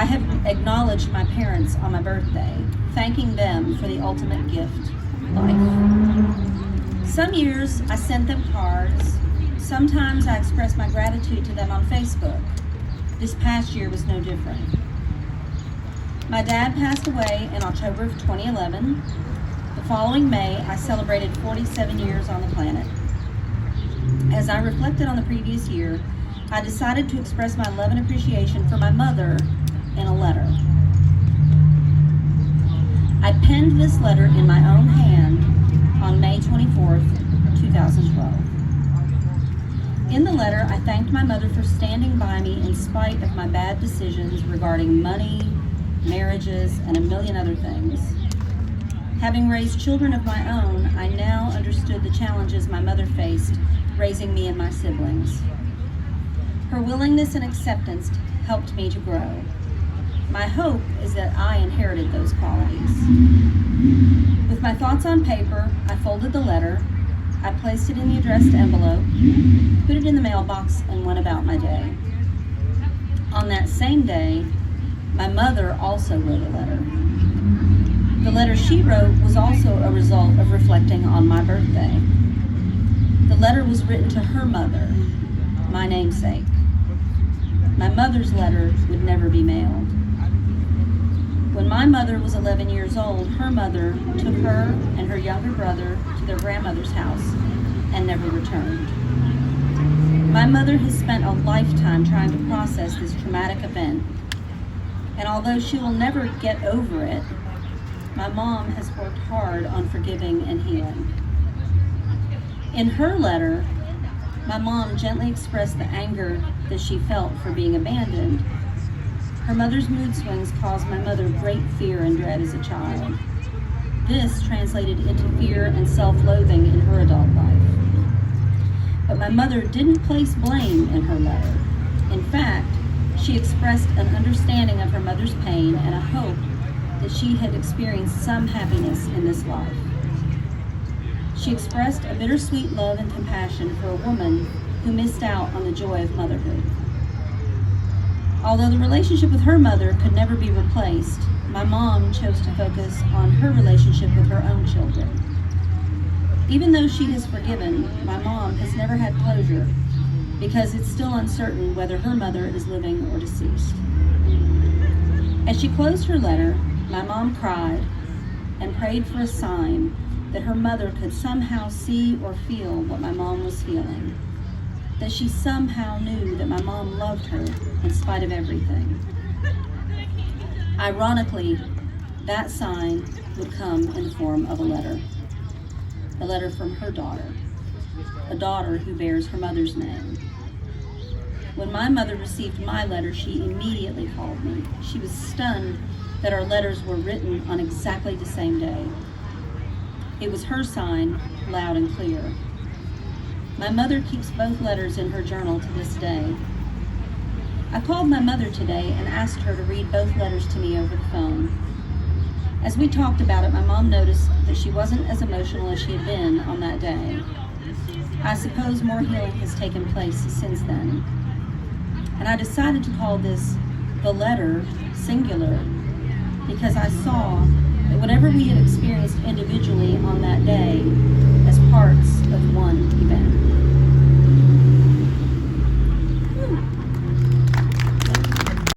I have acknowledged my parents on my birthday, thanking them for the ultimate gift, life. Some years I sent them cards. Sometimes I expressed my gratitude to them on Facebook. This past year was no different. My dad passed away in October of 2011. The following May, I celebrated 47 years on the planet. As I reflected on the previous year, I decided to express my love and appreciation for my mother in a letter. I penned this letter in my own hand on May 24th, 2012. In the letter, I thanked my mother for standing by me in spite of my bad decisions regarding money, marriages, and a million other things. Having raised children of my own, I now understood the challenges my mother faced raising me and my siblings. Her willingness and acceptance helped me to grow. My hope is that I inherited those qualities. With my thoughts on paper, I folded the letter, I placed it in the addressed envelope, put it in the mailbox, and went about my day. On that same day, my mother also wrote a letter. The letter she wrote was also a result of reflecting on my birthday. The letter was written to her mother, my namesake. My mother's letter would never be mailed. When my mother was 11 years old, her mother took her and her younger brother to their grandmother's house and never returned. My mother has spent a lifetime trying to process this traumatic event, and although she will never get over it, my mom has worked hard on forgiving and healing. In her letter, my mom gently expressed the anger that she felt for being abandoned. Her mother's mood swings caused my mother great fear and dread as a child. This translated into fear and self-loathing in her adult life. But my mother didn't place blame in her letter. In fact, she expressed an understanding of her mother's pain and a hope that she had experienced some happiness in this life. She expressed a bittersweet love and compassion for a woman who missed out on the joy of motherhood. Although the relationship with her mother could never be replaced, my mom chose to focus on her relationship with her own children. Even though she has forgiven, my mom has never had closure because it's still uncertain whether her mother is living or deceased. As she closed her letter, my mom cried and prayed for a sign that her mother could somehow see or feel what my mom was feeling, that she somehow knew that my mom loved her in spite of everything. Ironically, that sign would come in the form of a letter from her daughter, a daughter who bears her mother's name. When my mother received my letter, she immediately called me. She was stunned that our letters were written on exactly the same day. It was her sign, loud and clear. My mother keeps both letters in her journal to this day. I called my mother today and asked her to read both letters to me over the phone. As we talked about it, my mom noticed that she wasn't as emotional as she had been on that day. I suppose more healing has taken place since then. And I decided to call this the letter, singular, because I saw that whatever we had experienced individually on that day as parts of one event.